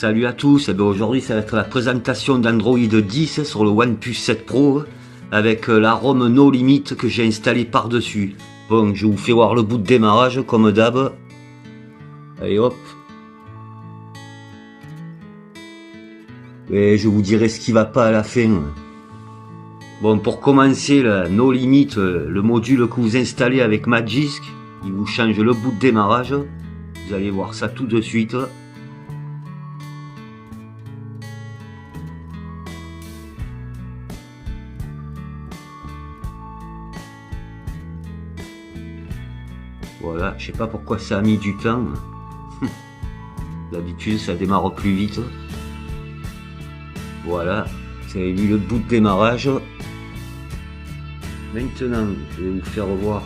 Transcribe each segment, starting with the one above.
Salut à tous, aujourd'hui ça va être la présentation d'Android 10 sur le OnePlus 7 Pro avec la ROM No Limit que j'ai installé par dessus. Bon, je vous fais voir le bout de démarrage comme d'hab. Allez hop. Et je vous dirai ce qui va pas à la fin. Bon, pour commencer, la No Limit, le module que vous installez avec Magisk, il vous change le bout de démarrage. Vous allez voir ça tout de suite. Voilà, je sais pas pourquoi ça a mis du temps. D'habitude ça démarre plus vite. Voilà, vous avez vu le bout de démarrage. Maintenant, je vais vous faire voir.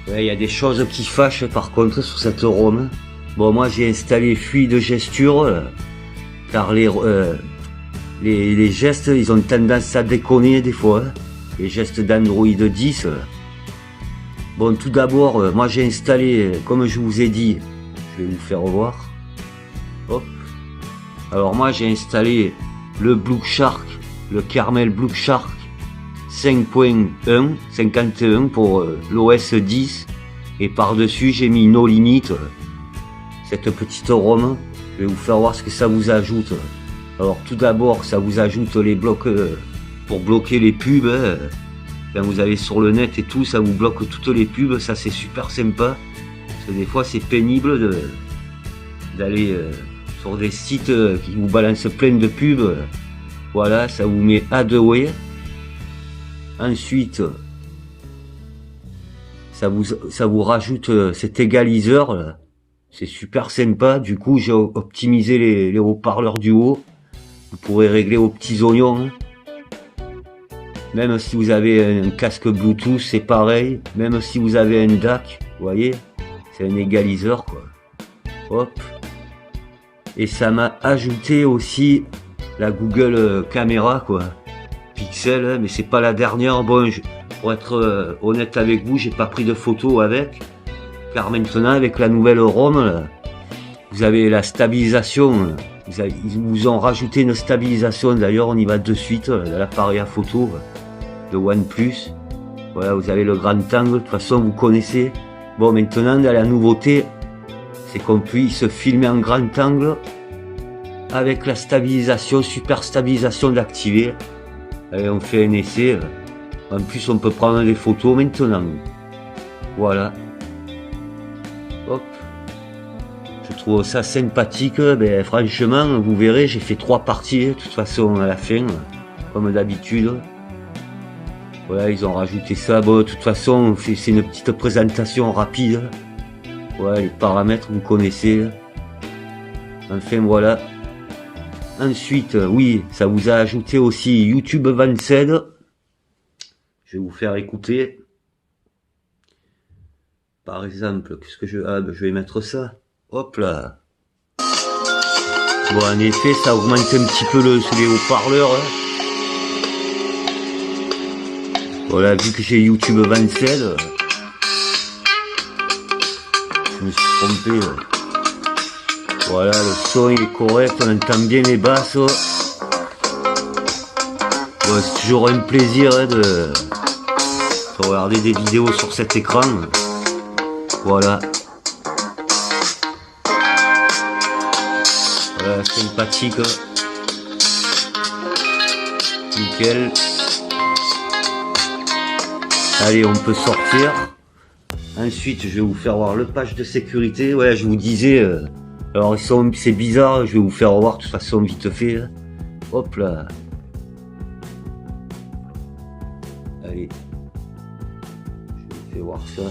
Ouais, il y a des choses qui fâchent par contre sur cette ROM. Bon, moi j'ai installé fluide gesture, car les gestes, ils ont tendance à déconner des fois. Les gestes d'Android 10. Bon, tout d'abord, moi j'ai installé, comme je vous ai dit, je vais vous faire voir. Hop. Alors moi j'ai installé le Blue Shark, le Caramel Blue Shark 5.1, 51 pour l'OS 10. Et par-dessus j'ai mis No Limit, cette petite ROM. Je vais vous faire voir ce que ça vous ajoute. Alors tout d'abord, ça vous ajoute les blocs pour bloquer les pubs. Quand vous allez sur le net et tout, ça vous bloque toutes les pubs, ça c'est super sympa. Parce que des fois c'est pénible d'aller sur des sites qui vous balancent plein de pubs. Voilà, ça vous met Adway. Ensuite, ça vous rajoute cet égaliseur. C'est super sympa. Du coup, j'ai optimisé les haut-parleurs du haut. Vous pourrez régler aux petits oignons. Même si vous avez un casque Bluetooth, c'est pareil. Même si vous avez un DAC, vous voyez, c'est un égaliseur, quoi. Hop. Et ça m'a ajouté aussi la Google Caméra, quoi. Pixel, mais c'est pas la dernière. Bon, pour être honnête avec vous, j'ai pas pris de photos avec. Car maintenant, avec la nouvelle ROM, là, vous avez la stabilisation. Ils vous ont rajouté une stabilisation. D'ailleurs, on y va de suite, de l'appareil à photo. De OnePlus. Voilà, vous avez le grand angle, de toute façon vous connaissez. Bon, maintenant la nouveauté, c'est qu'on puisse se filmer en grand angle avec la stabilisation, super stabilisation d'activer. Allez, on fait un essai. En plus, on peut prendre des photos maintenant. Voilà. Hop. Je trouve ça sympathique. Ben, franchement, vous verrez, j'ai fait 3 parties, de toute façon, à la fin, comme d'habitude. Voilà, ils ont rajouté ça. Bon, de toute façon, c'est une petite présentation rapide. Voilà, les paramètres, vous connaissez. Enfin, voilà. Ensuite, oui, ça vous a ajouté aussi YouTube Vanced. Je vais vous faire écouter. Par exemple, qu'est-ce que je... Ah, ben, je vais mettre ça. Hop là. Bon, en effet, ça augmente un petit peu les haut-parleurs. Voilà, vu que j'ai YouTube Vanced, je me suis trompé. Voilà, le son il est correct, on entend bien les basses. Bon, c'est toujours un plaisir de regarder des vidéos sur cet écran. Voilà. Voilà, sympathique. Nickel. Allez, on peut sortir. Ensuite, je vais vous faire voir le patch de sécurité. Ouais, je vous disais... alors, c'est bizarre, je vais vous faire voir de toute façon vite fait. Hop là. Allez. Je vous fais voir ça.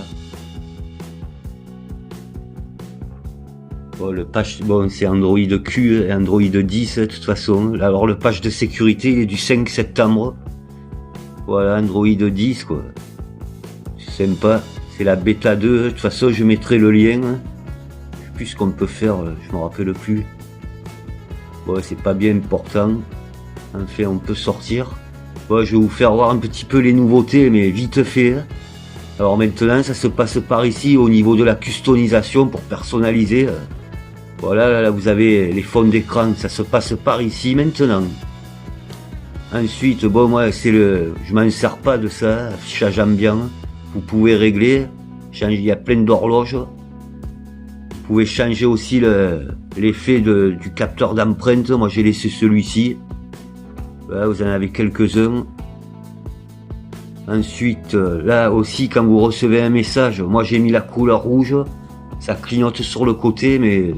Bon, le patch, bon, c'est Android Q et Android 10 de toute façon. Alors, le patch de sécurité, il est du 5 septembre. Voilà, Android 10, quoi. C'est sympa. C'est la bêta 2. De toute façon, je mettrai le lien. Je sais plus ce qu'on peut faire, je me rappelle plus. Bon, c'est pas bien important. Enfin, on peut sortir. Bon, je vais vous faire voir un petit peu les nouveautés, mais vite fait. Alors maintenant, ça se passe par ici, au niveau de la customisation pour personnaliser. Voilà, là vous avez les fonds d'écran, ça se passe par ici maintenant. Ensuite, bon moi je m'en sers pas de ça, affichage ambiant. Vous pouvez régler, il y a plein d'horloges. Vous pouvez changer aussi l'effet du capteur d'empreinte. Moi j'ai laissé celui-ci. Voilà, vous en avez quelques-uns. Ensuite, là aussi quand vous recevez un message, moi j'ai mis la couleur rouge. Ça clignote sur le côté, mais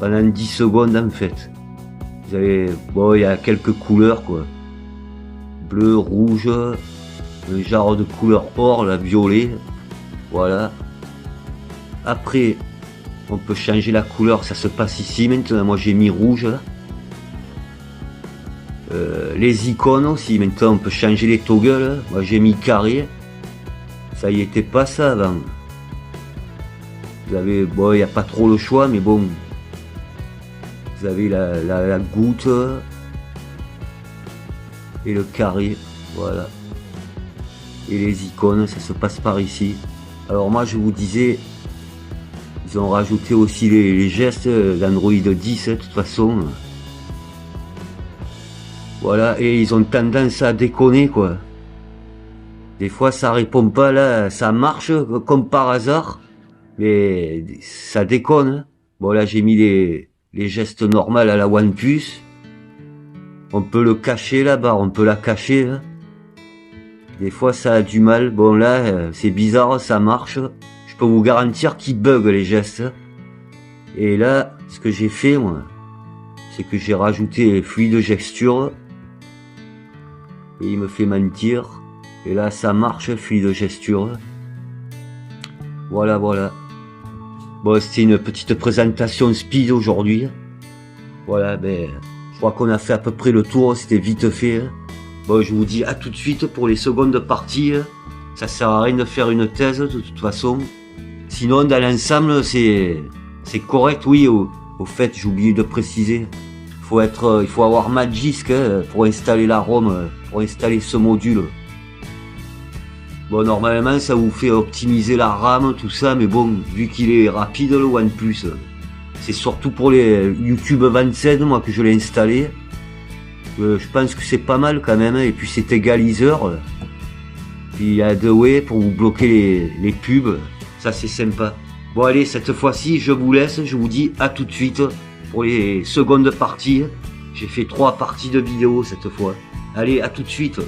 pendant 10 secondes en fait. Vous avez, bon, il y a quelques couleurs quoi. Bleu, rouge, un genre de couleur or, la violet. Voilà. Après, on peut changer la couleur, ça se passe ici maintenant. Moi j'ai mis rouge là. Les icônes aussi, maintenant on peut changer les toggles. Moi j'ai mis carré. Ça y était pas ça avant. Vous avez, bon, il n'y a pas trop le choix, mais bon. Vous avez la goutte et le carré, voilà. Et les icônes, ça se passe par ici. Alors moi je vous disais, ils ont rajouté aussi les gestes d'Android 10, de toute façon. Voilà, et ils ont tendance à déconner quoi. Des fois ça répond pas là, ça marche comme par hasard, mais ça déconne. Bon là j'ai mis les gestes normaux à la OnePlus. On peut le cacher là-bas, on peut la cacher. Hein. Des fois ça a du mal. Bon là c'est bizarre, ça marche. Je peux vous garantir qu'ils bug les gestes. Et là, ce que j'ai fait moi, c'est que j'ai rajouté fluide gesture. Et il me fait mentir. Et là ça marche, fluide gesture. Voilà, voilà. Bon, c'était une petite présentation speed aujourd'hui. Voilà, ben, je crois qu'on a fait à peu près le tour, c'était vite fait. Bon, je vous dis à tout de suite pour les secondes parties. Ça sert à rien de faire une thèse de toute façon. Sinon, dans l'ensemble, c'est correct, oui. Au fait, j'ai oublié de préciser. Il faut avoir Magisk pour installer la ROM, pour installer ce module. Bon, normalement, ça vous fait optimiser la RAM, tout ça, mais bon, vu qu'il est rapide, le OnePlus, c'est surtout pour les YouTube 27, moi, que je l'ai installé. Je pense que c'est pas mal quand même, et puis c'est égaliseur. Puis il y a deux ways pour vous bloquer les pubs, ça c'est sympa. Bon allez, cette fois-ci, je vous laisse, je vous dis à tout de suite pour les secondes parties. J'ai fait 3 parties de vidéo cette fois. Allez, à tout de suite.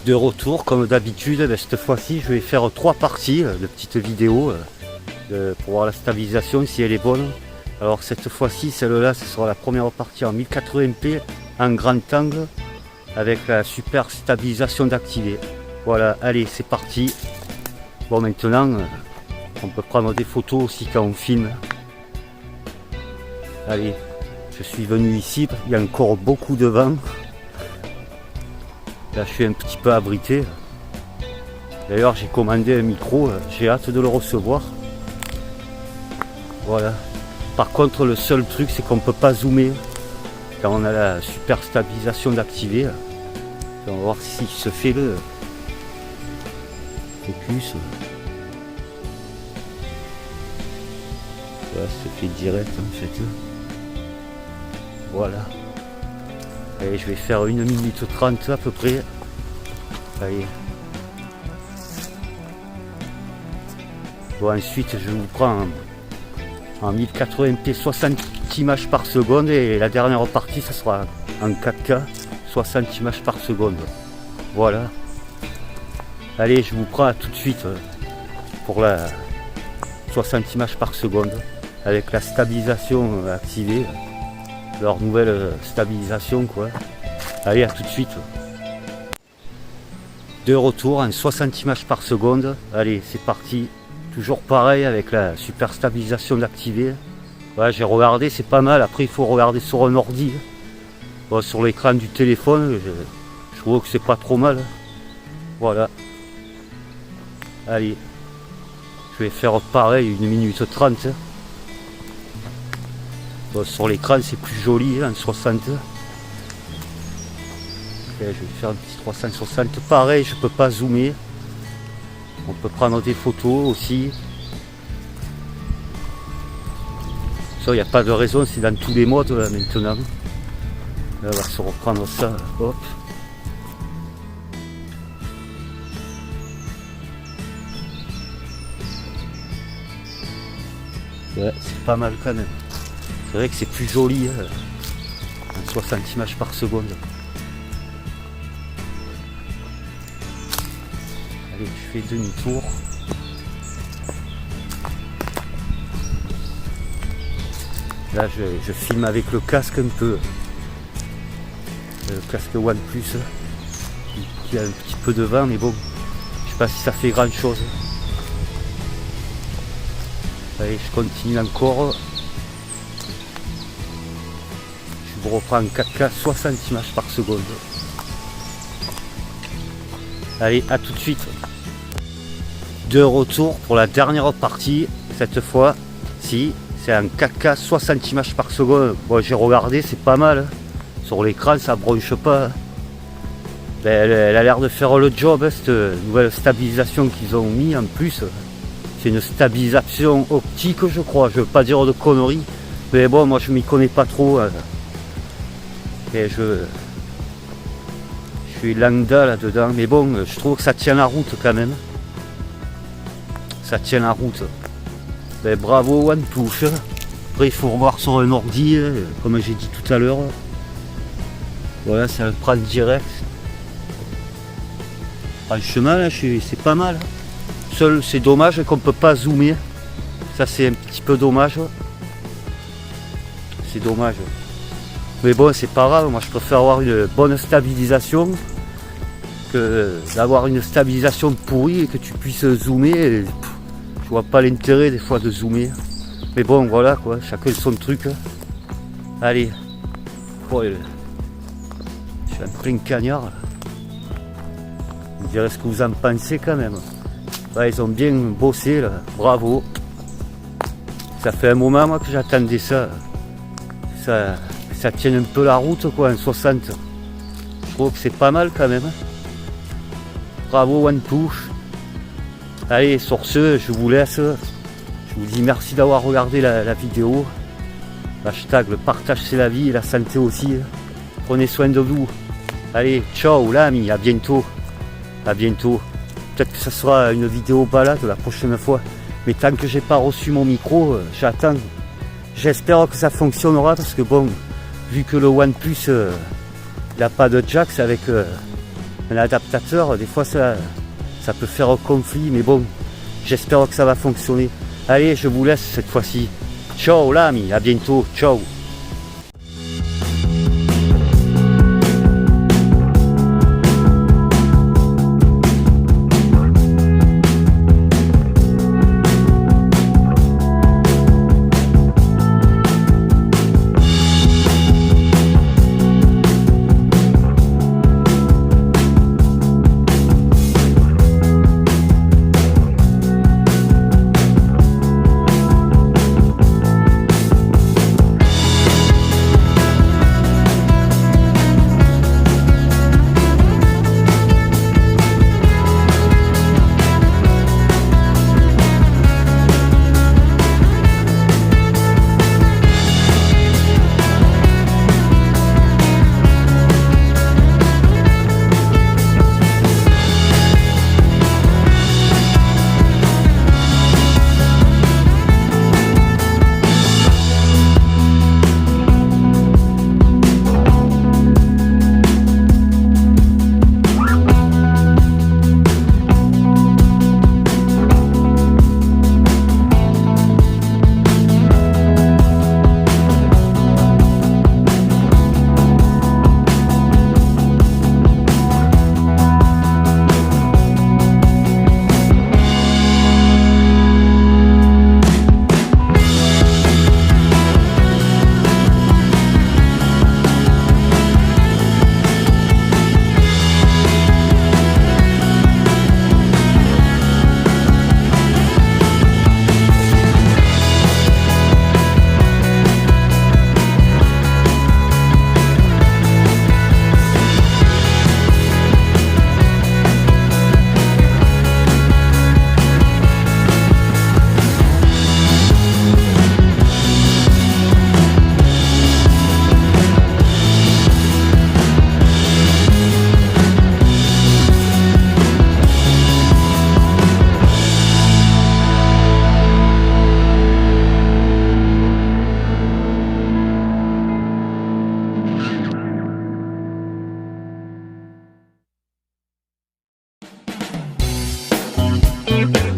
De retour comme d'habitude, cette fois-ci je vais faire 3 parties de petites vidéos pour voir la stabilisation si elle est bonne. Alors cette fois-ci, celle-là, ce sera la première partie en 1080p en grand angle avec la super stabilisation d'activer. Voilà, allez c'est parti. Bon maintenant, on peut prendre des photos aussi quand on filme. Allez, je suis venu ici, il y a encore beaucoup de vent. Là je suis un petit peu abrité. D'ailleurs j'ai commandé un micro, j'ai hâte de le recevoir. Voilà. Par contre le seul truc c'est qu'on ne peut pas zoomer quand on a la super stabilisation d'activer. On va voir si se fait le focus. Voilà, ça se fait direct en fait. Voilà. Allez, je vais faire 1 minute 30 à peu près. Allez. Bon, ensuite, je vous prends en 1080p 60 images par seconde et la dernière partie, ça sera en 4K 60 images par seconde. Voilà. Allez, je vous prends à tout de suite pour la 60 images par seconde avec la stabilisation activée. Leur nouvelle stabilisation quoi. Allez, à tout de suite. De retour en 60 images par seconde. Allez, c'est parti. Toujours pareil avec la super stabilisation d'activer. Ouais, j'ai regardé, c'est pas mal. Après, il faut regarder sur un ordi. Bon, sur l'écran du téléphone, je trouve que c'est pas trop mal. Voilà. Allez. Je vais faire pareil, 1 minute 30. Bon, sur l'écran c'est plus joli hein, en 60. Okay, je vais faire un petit 360. Pareil, je peux pas zoomer. On peut prendre des photos aussi. Ça, il n'y a pas de raison, c'est dans tous les modes là maintenant. Là, on va se reprendre ça. Hop. Ouais, c'est pas mal quand même. C'est vrai que c'est plus joli, hein, en 60 images par seconde. Allez, je fais demi-tour. Là, je filme avec le casque un peu. Le casque OnePlus, qui a un petit peu de vent, mais bon, je sais pas si ça fait grand chose. Allez, je continue encore. Je vous reprends en 4K 60 images par seconde. Allez, à tout de suite. De retour pour la dernière partie. Cette fois, si c'est en 4K 60 images par seconde. Bon, j'ai regardé, c'est pas mal. Sur l'écran, ça bronche pas. Ben, elle a l'air de faire le job, hein, cette nouvelle stabilisation qu'ils ont mis en plus. C'est une stabilisation optique, je crois. Je veux pas dire de conneries. Mais bon, moi je m'y connais pas trop. Et je suis lambda là-dedans. Mais bon, je trouve que ça tient la route quand même. Ça tient la route. Ben, bravo OnePlus. Après, il faut revoir sur un ordi, comme j'ai dit tout à l'heure. Voilà, ça le prend direct. Franchement, là, c'est pas mal. Seul, c'est dommage qu'on ne peut pas zoomer. Ça, c'est un petit peu dommage. C'est dommage. Mais bon, c'est pas grave. Moi, je préfère avoir une bonne stabilisation que d'avoir une stabilisation pourrie et que tu puisses zoomer. Et, je vois pas l'intérêt des fois de zoomer. Mais bon, voilà quoi. Chacun son truc. Allez. Oh, je suis en plein cagnard. Vous me direz ce que vous en pensez quand même. Ouais, ils ont bien bossé là, bravo. Ça fait un moment moi que j'attendais ça. Ça tient un peu la route quoi, en 60. Je trouve que c'est pas mal quand même. Bravo OnePlus. Allez, sur ce, je vous laisse. Je vous dis merci d'avoir regardé la vidéo. Hashtag le partage c'est la vie et la santé aussi. Prenez soin de vous. Allez, ciao l'ami, à bientôt. À bientôt. Peut-être que ça sera une vidéo balade la prochaine fois. Mais tant que j'ai pas reçu mon micro, j'attends. J'espère que ça fonctionnera parce que bon, vu que le OnePlus il n'a pas de jack, c'est avec un adaptateur, des fois ça peut faire un conflit, mais bon, j'espère que ça va fonctionner. Allez, je vous laisse cette fois-ci. Ciao l'ami, à bientôt, ciao. Thank